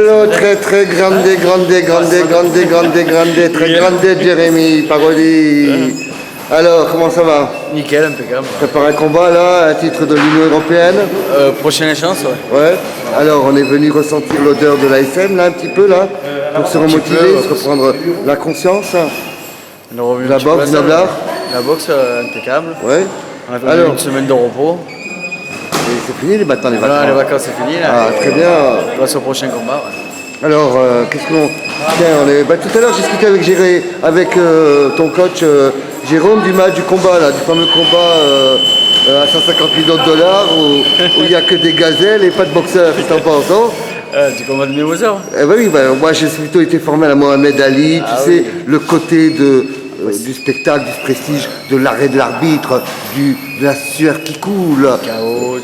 Très très grande, très grande Jérémy, Parodi. Alors, comment ça va? Nickel, impeccable. Prépare un combat là, un titre de l'Union européenne? Prochaine échéance, ouais. Ouais. Alors, on est venu ressentir l'odeur de l'ASM là, un petit peu là, pour se remotiver, se reprendre la conscience. La boxe, du noblard? La boxe, impeccable. Ouais. On a fait une semaine de repos. Et c'est fini maintenant les vacances? Voilà, les vacances, c'est fini. Là, ah, très bien. On passe au prochain combat. Ouais. Alors, qu'est-ce qu'on... Tiens, tout à l'heure, j'ai discuté avec ton coach Jérôme du match du combat, là, du fameux combat à 150 millions de dollars où il n'y a que des gazelles et pas de boxeurs. Qu'est-ce que t'en penses, non? Du combat de Mayweather? Oui, moi j'ai plutôt été formé à la Mohamed Ali, tu sais, le côté du spectacle, du prestige, de l'arrêt de l'arbitre, de la sueur qui coule. Chaos,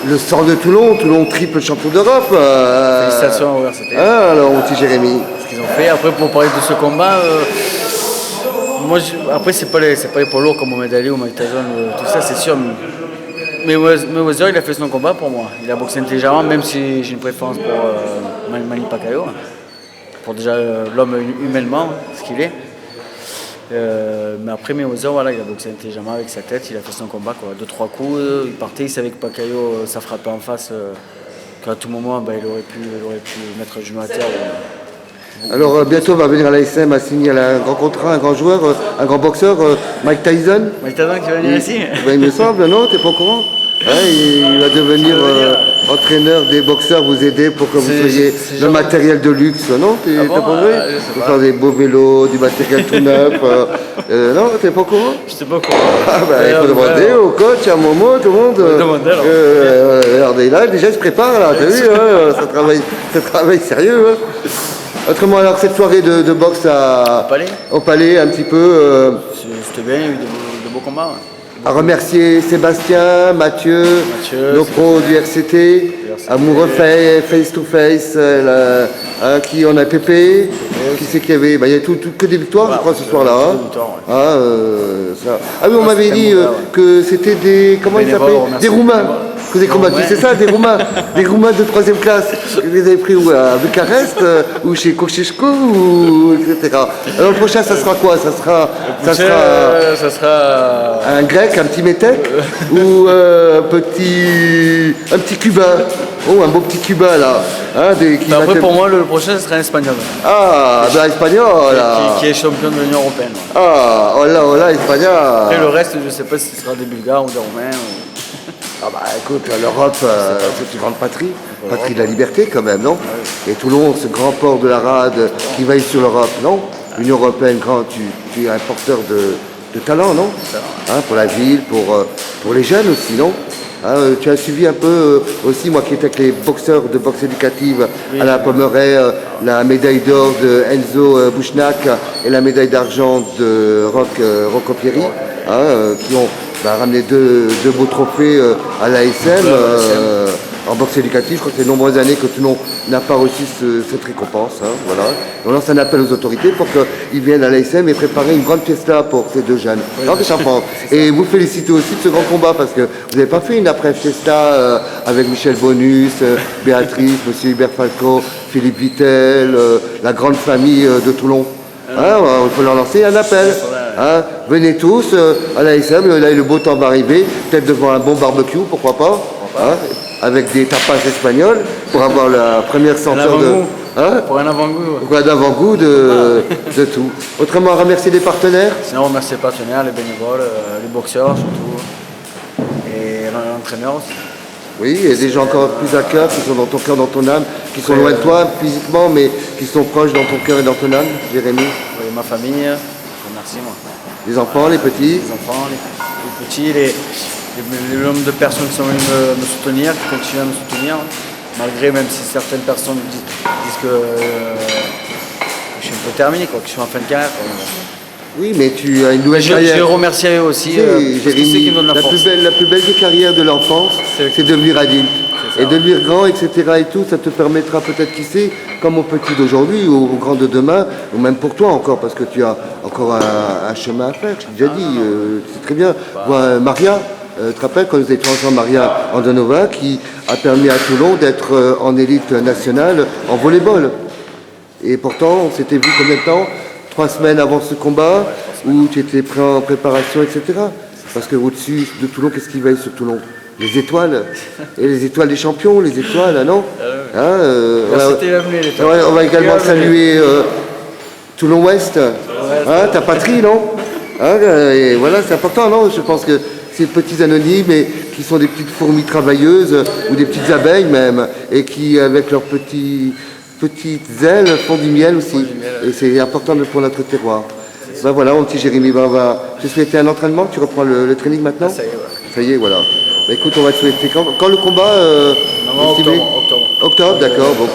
le sang de Toulon, triple champion d'Europe. Félicitations, ouais, c'était. Alors, mon petit Jérémy. Ce qu'ils ont fait. Après, pour parler de ce combat, moi, après, c'est pas les poids lourds comme Mohamed Ali ou Mike Tyson, tout ça, c'est sûr. Mais Mayweather, il a fait son combat pour moi. Il a boxé intelligemment, même si j'ai une préférence pour Manny Pacquiao. Pour déjà l'homme humainement, ce qu'il est. Mais après Mayweather, voilà, il a boxé intelligemment avec sa tête, il a fait son combat, 2-3 coups, il partait, il savait que Pacquiao, ça frappait en face, qu'à tout moment, il aurait pu mettre le genou à terre. Alors bientôt va venir à l'ASM à signer un grand contrat, un grand joueur, un grand boxeur, Mike Tyson. Mike Tyson qui va venir ici? Il me semble, non? T'es pas au courant? Il va devenir entraîneur des boxeurs, vous aider pour que vous soyez le matériel de luxe, non? T'as pas vu? Vous faire des beaux vélos, du matériel tout neuf. Non, t'es pas au courant? Je sais pas quoi. Il faut demander au coach, à Momo, tout le monde. Regardez, là, déjà, il se prépare, là, t'as vu? Ça travaille sérieux. Hein. Autrement, alors, cette soirée de boxe au Palais, un petit peu. C'était bien, il y a eu de beaux combats. Ouais. À remercier Sébastien, Mathieu, nos pros du RCT, amoureux face to face, qui en a pépé, qui c'est qu'il y avait, il y a que des victoires, je crois, ce soir-là. Ah oui, on m'avait dit que c'était comment ils s'appelaient? Des Roumains. Que des combattants, c'est ça, des Roumains de 3e classe. Vous les avez pris où? À Bucarest, ou chez Kocheshko, etc. Alors le prochain, ça sera quoi? Ça sera un grec, un petit métèque, ou un petit cubain? Oh, un beau petit cubain là. Après, pour moi, le prochain, ce sera un espagnol. Ah, espagnol là. Qui est champion de l'Union européenne. Ah, hola, espagnol. Après, le reste, je sais pas si ce sera des Bulgares ou des Roumains. Écoute, l'Europe, c'est une grande patrie de la liberté quand même, non? Et Toulon, ce grand port de la rade qui veille sur l'Europe, non? L'Union européenne, tu es un porteur de talent, non? Pour la ville, pour les jeunes aussi, non? Tu as suivi un peu aussi, moi qui étais avec les boxeurs de boxe éducative à la Pommeraye, la médaille d'or de Enzo Bouchnac et la médaille d'argent de Rocco Pieri, qui ont ramené deux beaux trophées à l'ASM en boxe éducative. Je crois que c'est de nombreuses années que Toulon n'a pas reçu cette récompense. Voilà. On lance un appel aux autorités pour qu'ils viennent à l'ASM et préparer une grande fiesta pour ces deux jeunes. Et vous félicitez aussi de ce grand combat parce que vous n'avez pas fait une après-fiesta avec Michel Bonus, Béatrice, M. Hubert Falco, Philippe Vittel, la grande famille de Toulon. Il faut leur lancer un appel. Venez tous à l'ASM, là le beau temps va arriver, peut-être devant un bon barbecue, pourquoi pas, avec des tapas espagnols pour avoir la première senteur pour un avant-goût. Pour un avant-goût de tout. Autrement, remercier les partenaires. Sinon, remercier les partenaires, les bénévoles, les boxeurs surtout, et l'entraîneur aussi. Oui, et des gens encore plus à cœur, qui sont dans ton cœur, dans ton âme, qui sont loin de toi physiquement, mais qui sont proches dans ton cœur et dans ton âme, Jérémy. Oui, ma famille, je remercie moi. Les enfants, les petits. Les enfants, les petits, le nombre de personnes qui sont venues me soutenir, qui continuent à me soutenir, malgré même si certaines personnes disent que je suis un peu terminé, que je suis en fin de carrière. Oui, mais tu as une nouvelle carrière. Je remercie eux aussi. Jérémy, la plus belle des carrières de l'enfance, c'est devenir adulte. Et devenir grand, etc. et tout, ça te permettra peut-être, qui sait, comme au petit d'aujourd'hui ou au grand de demain, ou même pour toi encore, parce que tu as encore un chemin à faire. Je t'ai déjà dit, c'est très bien. Maria, Tu te rappelles quand nous étions ensemble, Maria Andonova, qui a permis à Toulon d'être en élite nationale en volleyball. Et pourtant, on s'était vu combien de temps? 3 semaines avant ce combat, où tu étais prêt en préparation, etc. Parce qu'au-dessus de Toulon, qu'est-ce qui veille sur Toulon? Les étoiles. Et les étoiles des champions, les étoiles, non? On va également saluer Toulon-Ouest, ta patrie, non? Et voilà, c'est important, non? Je pense que ces petits anonymes qui sont des petites fourmis travailleuses ou des petites abeilles même, et qui, avec leurs petites ailes, font du miel aussi. Et c'est important pour notre terroir. Ben voilà, mon petit Jérémy, on va te souhaiter un entraînement. Tu reprends le training maintenant? Ça y est, ouais. Ça y est, voilà. Ben écoute, on va te souhaiter. Quand le combat Octobre, d'accord. Donc,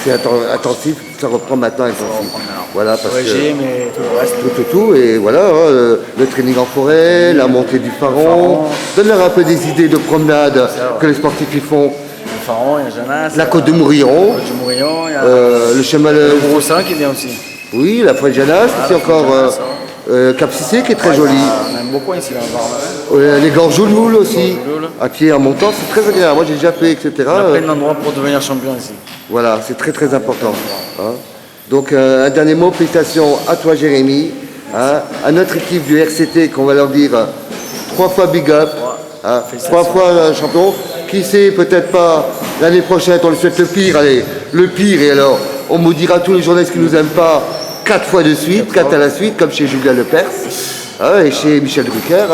c'est intensif, ça reprend maintenant intensif. Voilà, parce régime et tout le reste. Tout, et voilà, le training en forêt, la montée du Faron. Donne-leur un peu des idées de promenade que les sportifs y font. Le Faron, il y a Janas. La côte de Mourillon. Il y a le chemin le Broussin qui vient aussi. Oui, la forêt de Janas, c'est encore Cap Cissé qui est très joli. On aime beaucoup ici, là. Les gorges Jouloul aussi. À pied en montant, c'est très agréable. Moi j'ai déjà fait, etc. On a plein d'endroits pour devenir champion ici. Voilà, c'est très très important. Hein. Donc un dernier mot, félicitations à toi Jérémy, à notre équipe du RCT qu'on va leur dire 3 fois big up, 3 fois champion. Qui sait, peut-être pas l'année prochaine, on le souhaite le pire, allez, le pire, et alors on maudira tous les journalistes qui nous aiment pas 4 fois de suite, 4 à la suite, comme chez Julien Lepers et chez Michel Drucker.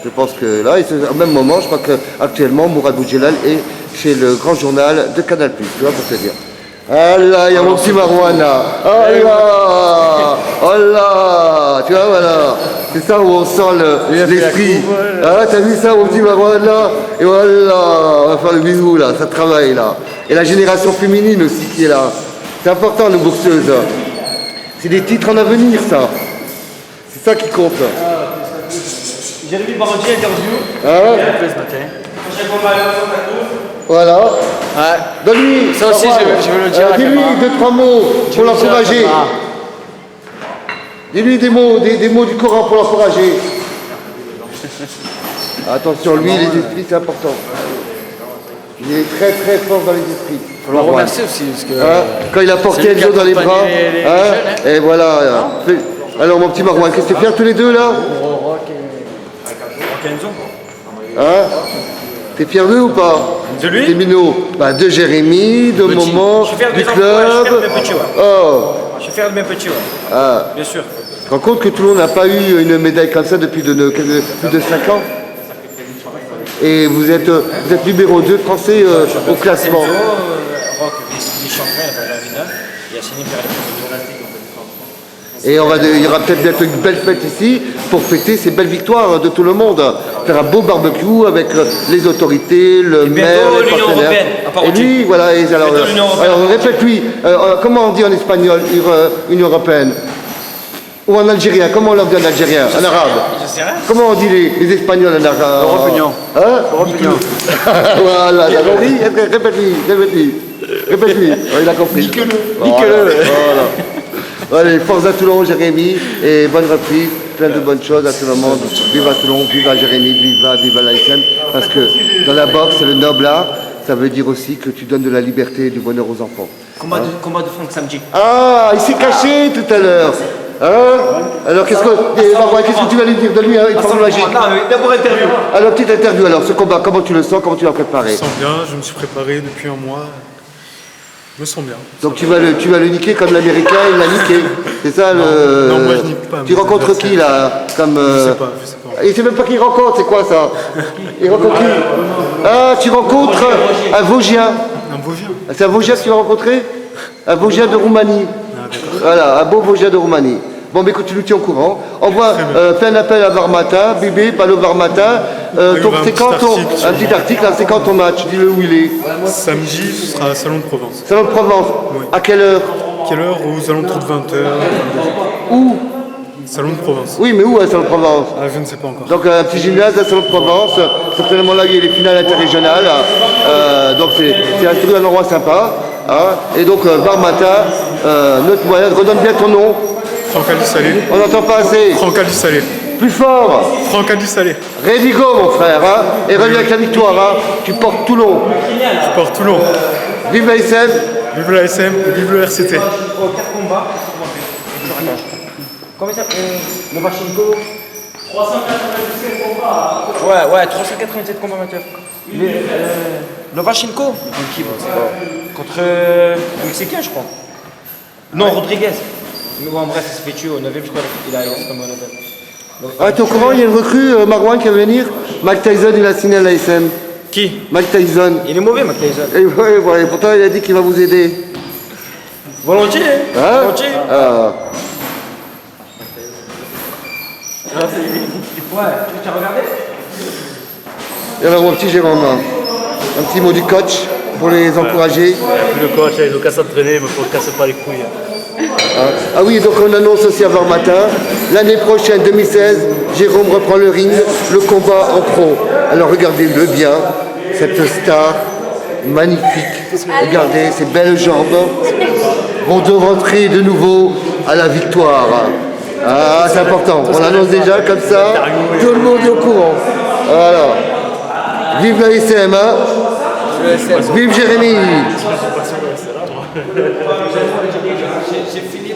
Je pense que là, au même moment, je crois qu'actuellement, Mourad Boudjelal est chez le grand journal de Canal+, tu vois, pour te dire. Ah là, il y a mon petit Marouane là. Oh là, oh là, tu vois, voilà. C'est ça où on sent l'esprit. T'as vu ça, mon petit Marouane là? Et voilà, on va faire le bisou là, ça travaille là. Et la génération féminine aussi qui est là. C'est important, nos boxeuses. C'est des titres en avenir, ça. C'est ça qui compte. Jérémy Barodier, interview. Ce matin. Voilà. Donne-lui. Ça aussi, je veux le dire. Dis-lui 2-3 mots pour l'encourager. Dis-lui des mots du Coran pour l'encourager. Attention, lui, les esprits, c'est important. Il est très très fort dans les esprits. Il faut le remercier aussi. Parce que, quand il a porté Enzo dans les bras. Et voilà. Alors, mon petit Marouane, qu'est-ce que tu fais tous les deux là? T'es fier d'eux ou pas? De lui? Des minots. De Jérémy, de Moment, du club. Je suis fier de mes petits, bien sûr. Tu te rends compte que Toulon n'a pas eu une médaille comme ça depuis plus de 5 ans? Et vous êtes numéro 2 français au classement. Rock, vice-champion, il a fait la finale. Et Yassine perd Et il y aura peut-être bientôt une belle fête ici pour fêter ces belles victoires de tout le monde. Faire un beau barbecue avec les autorités, le maire, les partenaires. Et lui, voilà. Alors répète-lui. Comment on dit en espagnol Union européenne? Ou en algérien? Comment on leur dit en algérien? En arabe? Je sais rien. Comment on dit les Espagnols en arabe? Europe Union. Europe Union. Voilà. Répète-lui. Il a compris. Nique-le. Voilà. Allez, force à Toulon, Jérémy, et bonne reprise, plein de bonnes choses à tout le monde. Viva Toulon, viva Jérémy, viva l'ASM, parce que dans la boxe, le noble art, ça veut dire aussi que tu donnes de la liberté et du bonheur aux enfants. Combat de Franck samedi. Ah, il s'est caché tout à l'heure. Alors, qu'est-ce que tu vas lui dire de lui, une forme magique? D'abord interview. Alors, petite interview, alors, ce combat, comment tu le sens, comment tu l'as préparé? Je me sens bien, je me suis préparé depuis un mois. Je me sens bien. Donc tu vas le niquer comme l'américain, il l'a niqué. C'est ça Non, moi je nique pas. Tu rencontres qui là comme, Je sais pas. Il sait même pas qui il rencontre, c'est quoi ça? Il rencontre qui? Ah, tu rencontres un Vosgien. Un Vosgien? C'est un Vosgien que tu vas rencontrer? Un Vosgien de Roumanie. Voilà, un beau Vosgien de Roumanie. Bon, mais écoute, tu nous tiens au courant. Envoie fais un appel à Varmatin, Bébé, Palo Varmatin. C'est quand un petit article, c'est quand ton match? Dis-le où il est. Samedi, ce sera à Salon de Provence. Salon de Provence. Oui. À quelle heure? Quelle heure? Aux alentours de 20h. Où? Salon de Provence. Oui, mais où à Salon de Provence? Je ne sais pas encore. Donc un petit gymnase à Salon de Provence. Certainement là, il y a les finales interrégionales. Donc c'est un endroit sympa. Et donc Varmatin, notre moyen, redonne bien ton nom. Franck Ali Salé. On n'entend pas assez. Franck Ali Salé. Plus fort. Franck Salé. Rédigo, mon frère, hein. Et reviens avec la victoire, hein. Tu portes Toulon. Je porte Toulon. Vive la SM. Vive la SM, vive le RCT. 4 combats. Combien ça Novachenko 397 combats. Ouais, 397 combats amateurs. Novachenko contre le Mexicain, je crois. Non, Rodriguez. Mais bon, bref, il s'est fait tuer au 9ème, je crois. Il a comme au 9ème. Ah, t'es au courant, il y a une recrue, Marouane, qui va venir. Mike Tyson, il a signé à la SM. Qui Mike Tyson. Il est mauvais, Mike Tyson. Et ouais, pourtant, il a dit qu'il va vous aider. Volontiers, Hein? volontiers. Ah. Ouais, tu as regardé Et alors, mon petit Jérôme, un petit mot du coach pour les encourager. Le coach, ils ont qu'à s'entraîner, mais faut casser pas les couilles. Ah oui, donc on annonce aussi avant matin, l'année prochaine, 2016, Jérôme reprend le ring, le combat en pro. Alors regardez-le bien, cette star magnifique. Regardez ces belles jambes vont de rentrer de nouveau à la victoire. Ah, c'est important. On l'annonce déjà comme ça, tout le monde est au courant. Voilà. Vive la SM, hein. Vive Jérémy. J'ai fini.